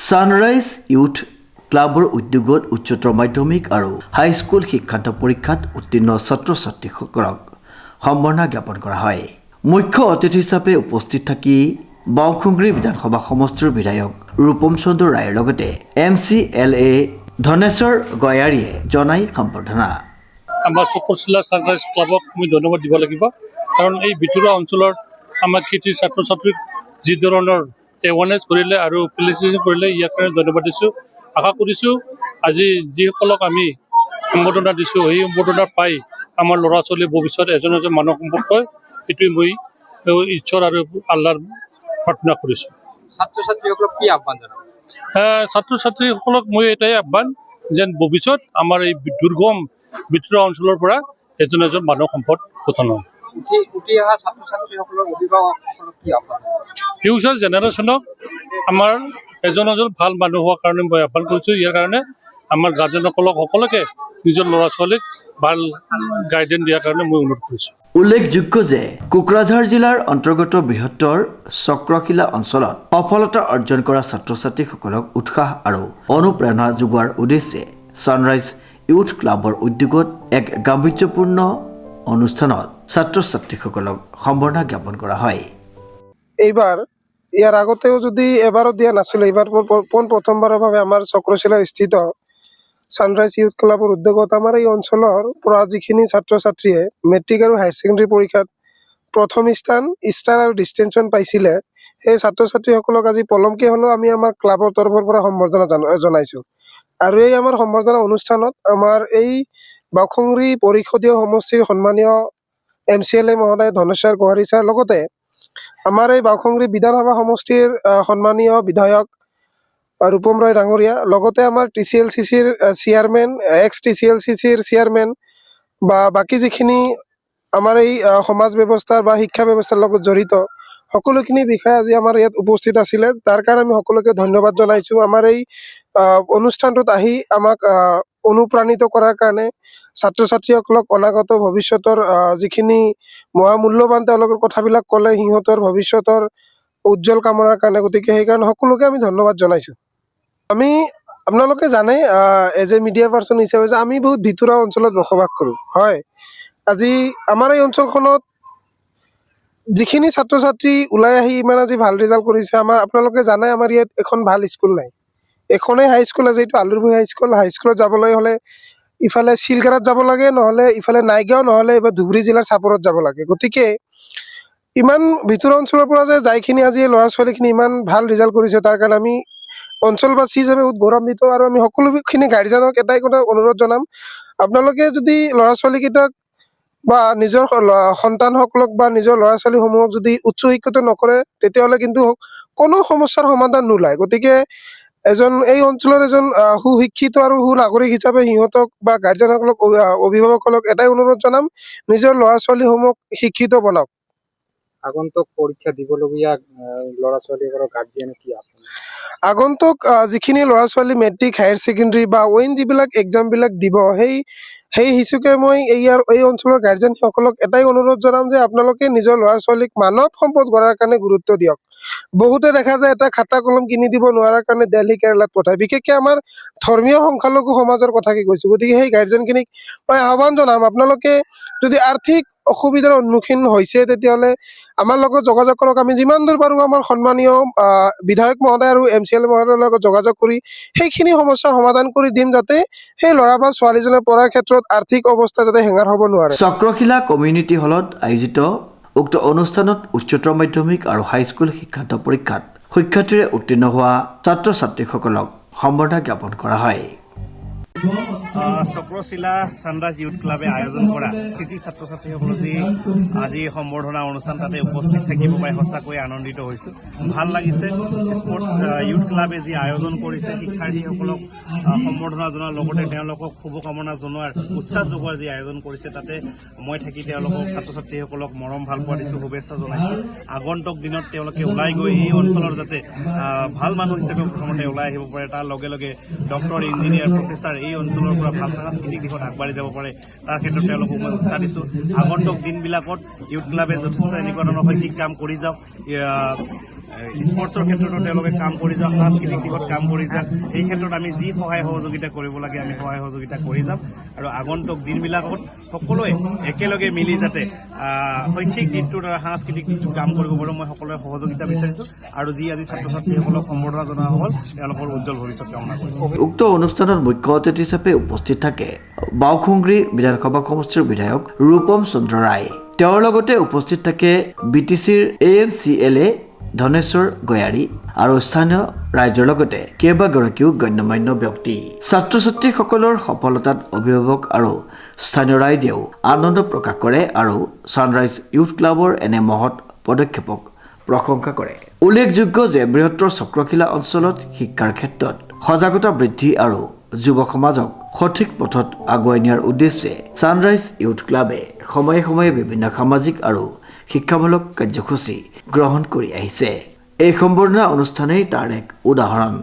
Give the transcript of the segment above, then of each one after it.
Sunrise youth ক্লাবৰ উদ্যোগত উচ্চতৰ মাধ্যমিক আৰু হাইস্কুল শিক্ষান্ত পৰীক্ষাত উত্তীৰ্ণ ছাত্ৰ ছাত্ৰীসকলক সম্বৰ্ধনা জ্ঞাপন কৰা হয়। মুখ্য অতিথি হিচাপে উপস্থিত থাকি বাওঁখুংগ্ৰী বিধানসভা সমষ্টিৰ বিধায়ক ৰূপম চন্দ্ৰ ৰায়ৰ লগতে MCLA ধনেশ্বৰ গয়াৰীয়ে জনাই সম্বৰ্ধনা। আমাৰ চক্ৰশিলা সানৰাইজ ক্লাবক মই ধন্যবাদ দিব লাগিব, কাৰণ এই ভিতৰুৱা অঞ্চলৰ আমাৰ কৃতি ছাত্ৰ ছাত্ৰীক যি ধৰণৰ এৱাৰনেছ কৰিলে আৰু ফেচিলিটেশ্যন কৰিলে ইয়াৰ কাৰণে ধন্যবাদ দিছোঁ। আশা কৰিছোঁ আজি যিসকলক আমি সম্বৰ্ধনা দিছোঁ সেই সম্বৰ্ধনা পাই আমাৰ ল'ৰা ছোৱালীৰ ভৱিষ্যত এজন মানৱ সম্পদ হয়, সেইটোৱে মই ঈশ্বৰ আৰু আল্লাৰ প্ৰাৰ্থনা কৰিছোঁ। ছাত্ৰ ছাত্ৰীসকলক কি আহ্বান জনাব? ছাত্ৰ ছাত্ৰীসকলক মই এটাই আহ্বান যেন ভৱিষ্যত আমাৰ এই দুৰ্গম ভিতৰুৱা অঞ্চলৰ পৰা এজন মানৱ সম্পদ গঠন হয়। উঠি অহা ছাত্ৰ ছাত্ৰীসকলৰ অভিভাৱকসকলক কি আহ্বান? ফিউচাৰ জেনেৰেশ্যনক আমাৰ এজন ভাল মানুহ হোৱাৰ কাৰণে মই আহ্বান কৰিছোঁ। ইয়াৰ কাৰণে আমাৰ গাৰ্জেনসকলক সকলোকে নিজৰ ল'ৰা ছোৱালীক ভাল গাইডেন্স দিয়াৰ কাৰণে মই অনুৰোধ কৰিছোঁ। উল্লেখযোগ্য যে কোকৰাঝাৰ জিলাৰ অন্তৰ্গত বৃহত্তৰ চক্ৰশিলা অঞ্চলত সফলতা অৰ্জন কৰা ছাত্ৰ ছাত্ৰীসকলক উৎসাহ আৰু অনুপ্ৰেৰণা যোগোৱাৰ উদ্দেশ্যে ছানৰাইজ ইউথ ক্লাবৰ উদ্যোগত এক গাম্ভীৰ্যপূৰ্ণ অনুষ্ঠানত ছাত্ৰ ছাত্ৰীসকলক সম্বৰ্ধনা জ্ঞাপন কৰা হয়। এইবাৰ ইয়াৰ আগতেও যদি এবাৰো দিয়া নাছিলে, এইবাৰ প্ৰথমবাৰৰ বাবে আমাৰ চক্ৰশিলাৰ স্থিত ছানৰাইজ ইউথ ক্লাবৰ উদ্যোগত আমাৰ এই অঞ্চলৰ পৰা যিখিনি ছাত্ৰ ছাত্ৰীয়ে মেট্ৰিক আৰু হায়াৰ ছেকেণ্ডেৰী পৰীক্ষাত প্ৰথম স্থান, ষ্টাৰ আৰু ডিষ্টিংশ্যন পাইছিলে, সেই ছাত্ৰ ছাত্ৰীসকলক আজি পলমকৈ হ'লেও আমি আমাৰ ক্লাবৰ তৰফৰ পৰা সম্বৰ্ধনা জনাইছোঁ। আৰু এই আমাৰ সম্বৰ্ধনা অনুষ্ঠানত আমাৰ এই বাওঁখুংগ্ৰী পৰিষদীয় সমষ্টিৰ সন্মানীয় MCLA মহোদয় ধনেশ্বৰ গয়াৰী ছাৰ, লগতে আমাৰ এই বাওঁখুংগ্ৰী বিধানসভা সমষ্টিৰ সন্মানীয় বিধায়ক ৰূপম ৰায় ডাঙৰীয়া, লগতে আমাৰ TCLCCৰ চেয়াৰমেন, TCLCCৰ চেয়াৰমেন বা বাকী যিখিনি আমাৰ এই সমাজ ব্যৱস্থাৰ বা শিক্ষা ব্যৱস্থাৰ লগত জড়িত সকলোখিনি বিষয়ে আজি আমাৰ ইয়াত উপস্থিত আছিলে। তাৰ কাৰণে আমি সকলোকে ধন্যবাদ জনাইছোঁ। আমাৰ এই অনুষ্ঠানটোত আহি আমাক অনুপ্ৰাণিত কৰাৰ কাৰণে, ছাত্ৰ ছাত্ৰীসকলক অনাগত ভৱিষ্যতৰ যিখিনি মহামূল্যৱান তেওঁলোকৰ কথাবিলাক ক'লে সিহঁতৰ ভৱিষ্যতৰ উজ্জ্বল কামনাৰ কাৰণে, গতিকে সেইকাৰণে সকলোকে আমি ধন্যবাদ জনাইছোঁ। আমি আপোনালোকে জানে এজ এ মিডিয়া পাৰ্চন হিচাপে যে আমি বহুত ভিতৰুৱা অঞ্চলত বসবাস কৰোঁ। হয়, আজি আমাৰ এই অঞ্চলখনত যিখিনি ছাত্ৰ ছাত্ৰী ওলাই আহি ইমান আজি ভাল ৰিজাল্ট কৰিছে, আপোনালোকে জানে আমাৰ ইয়াত এখন ভাল স্কুল নাই। এখনেই হাইস্কুল আছে, এইটো আলুৰভূঞা হাইস্কুল। হাইস্কুলত যাবলৈ হ'লে ইফালে চিলগাৰাত যাব লাগে, নহ'লে ইফালে নাইগাঁও, নহ'লে এইবাৰ ধুবুৰী জিলাৰ চাপৰত যাব লাগে। গতিকে ইমান ভিতৰুৱা অঞ্চলৰ পৰা যে যাইখিনি আজি ল'ৰা ছোৱালীখিনি ইমান ভাল ৰিজাল্ট কৰিছে, তাৰ কাৰণে আমি অঞ্চলবাসী হিচাপে বহুত গৌৰৱান্বিত। আৰু আমি সকলোখিনি গাৰ্জেনক এটাই কথা অনুৰোধ জনাম, আপোনালোকে যদি ল'ৰা ছোৱালীকেইটাক বা নিজৰ সন্তানসকলক বা নিজৰ ল'ৰা ছোৱালীসমূহক যদি উচ্চ শিক্ষিত নকৰে, তেতিয়াহ'লে কিন্তু কোনো সমস্যাৰ সমাধান নোলায়। গতিকে এই অঞ্চলৰ এজন সুশিক্ষিত আৰু সুনাগৰিক হিচাপে সিহঁতক বা গাৰ্জেনসকলক, অভিভাৱকসকলক এটাই অনুৰোধ জনাম, নিজৰ ল'ৰা ছোৱালীসমূহক শিক্ষিত বনাওক। আগন্তুক পৰীক্ষা দিবলগীয়া ল'ৰা ছোৱালীবোৰৰ গাৰ্জিয়ানে কি আহ্বান? আগন্তুক যিখিনি ল'ৰা ছোৱালী মেট্ৰিক, হায়াৰ ছেকেণ্ডেৰী বা অইন যিবিলাক এক্সামবিলাক দিব, সেই হিচাপে মই এই অঞ্চলৰ গাৰ্জেনসকলক এটাই অনুৰোধ জনাম যে আপোনালোকে নিজৰ ল'ৰা ছোৱালীক মানৱ সম্পদ গঢ়াৰ কাৰণে গুৰুত্ব দিয়ক। বহুতে দেখা যায় এটা খাতা কলম কিনি দিব নোৱাৰাৰ কাৰণে দিল্লী, কেৰেলাত পঠায়। বিশেষকৈ আমাৰ ধৰ্মীয় সংখ্যালঘু সমাজৰ কথাকে কৈছোঁ। গতিকে সেই গাৰ্জেনখিনিক মই আহ্বান জনাম, আপোনালোকে যদি আৰ্থিক অসুবিধাৰ সন্মুখীন হৈছে, তেতিয়াহ'লে আমাৰ লগত যোগাযোগ কৰক। আমি যিমান দূৰ পাৰোঁ আমাৰ সন্মানীয় বিধায়ক মহোদয় আৰু MCLA মহোদয়ৰ লগত যোগাযোগ কৰি সেইখিনি সমস্যা সমাধান কৰি দিম, যাতে সেই ল'ৰা বা ছোৱালীজনে পঢ়াৰ ক্ষেত্ৰত আৰ্থিক অৱস্থা যাতে হেঙাৰ হ'ব নোৱাৰে। চক্ৰশিলা কমিউনিটি হলত আয়োজিত উক্ত অনুষ্ঠানত উচ্চতৰ মাধ্যমিক আৰু হাইস্কুল শিক্ষান্ত পৰীক্ষাত সুখ্যাতিৰে উত্তীৰ্ণ হোৱা ছাত্ৰ ছাত্ৰীসকলক সম্বৰ্ধনা জ্ঞাপন কৰা হয়। চক্ৰশিলা ছানৰাইজ ইউথ ক্লাবে আয়োজন কৰা কৃতি ছাত্ৰ ছাত্ৰীসকলৰ যি আজি সম্বৰ্ধনা অনুষ্ঠান, তাতে উপস্থিত থাকিব পাই সঁচাকৈ আনন্দিত হৈছোঁ। ভাল লাগিছে। স্পৰ্টছ ইউথ ক্লাবে যি আয়োজন কৰিছে, শিক্ষাৰ্থীসকলক সম্বৰ্ধনা জনোৱাৰ লগতে তেওঁলোকক শুভকামনা জনোৱাৰ, উৎসাহ যোগোৱাৰ যি আয়োজন কৰিছে, তাতে মই থাকি তেওঁলোকক, ছাত্ৰ ছাত্ৰীসকলক মৰম ভাল পোৱা দিছোঁ, শুভেচ্ছা জনাইছোঁ। আগন্তুক দিনত তেওঁলোকে ওলাই গৈ এই অঞ্চলৰ যাতে ভাল মানুহ হিচাপে প্ৰথমতে ওলাই আহিব পাৰে, তাৰ লগে লগে ডক্টৰ, ইঞ্জিনিয়াৰ, প্ৰফেচাৰ এই অঞ্চলৰ পৰা ভাল সাংস্কৃতিক দিশত আগবাঢ়ি যাব পাৰে, তাৰ ক্ষেত্ৰত তেওঁলোকক মই উৎসাহ দিছোঁ। আগন্তুক দিনবিলাকত ইউথ ক্লাবে যথেষ্ট এনেকুৱা ধৰণৰ শৈক্ষিক কাম কৰি যাওক। স্পৰ্টছৰ ক্ষেত্ৰতো তেওঁলোকে কাম কৰি যাওক, সাংস্কৃতিক দিশত কাম কৰি যাওক। এই ক্ষেত্ৰত আমি যি সহায় সহযোগিতা কৰিব লাগে আমি সহায় সহযোগিতা কৰি যাম আৰু আগন্তুক দিনবিলাকত সকলোৱে একেলগে মিলি যাতে শৈক্ষিক দিশটোত আৰু সাংস্কৃতিক দিশটোত কাম কৰিব পাৰোঁ মই সকলোৱে সহযোগিতা বিচাৰিছোঁ আৰু যি আজি ছাত্ৰ ছাত্ৰীসকলক সম্বৰ্ধনা জনোৱা হ'ল তেওঁলোকৰ উজ্জ্বল ভৱিষ্যত কামনা কৰিছোঁ। উক্ত অনুষ্ঠানত মুখ্য অতিথি হিচাপে উপস্থিত থাকে বাওখুংগ্ৰী বিধানসভা সমষ্টিৰ বিধায়ক ৰূপম চন্দ্ৰ ৰায়। তেওঁৰ লগতে উপস্থিত থাকে BTCৰ AMCLA ধনেশ্বৰ গয়াৰী আৰু স্থানীয় ৰাইজৰ লগতে কেইবাগৰাকীও গণ্যমান্য ব্যক্তি। ছাত্ৰ ছাত্ৰীসকলৰ সফলতাত অভিভাৱক আৰু স্থানীয় ৰাইজেও আনন্দ প্ৰকাশ কৰে আৰু ছানৰাইজ ইউথ ক্লাবৰ এনে মহৎ পদক্ষেপক প্ৰশংসা কৰে। উল্লেখযোগ্য যে বৃহত্তৰ চক্ৰশিলা অঞ্চলত শিক্ষাৰ ক্ষেত্ৰত সজাগতা বৃদ্ধি আৰু যুৱ সমাজক সঠিক পথত আগুৱাই নিয়াৰ উদ্দেশ্যে ছানৰাইজ ইউথ ক্লাবে সময়ে সময়ে বিভিন্ন সামাজিক আৰু শিক্ষামূলক কাৰ্যসূচী গ্ৰহণ কৰি আহিছে। এই সম্বৰ্ধনা অনুষ্ঠানেই তাৰ এক উদাহৰণ।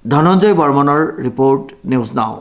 ধনঞ্জয় বৰ্মনৰ ৰিপৰ্ট, নিউজ নাও।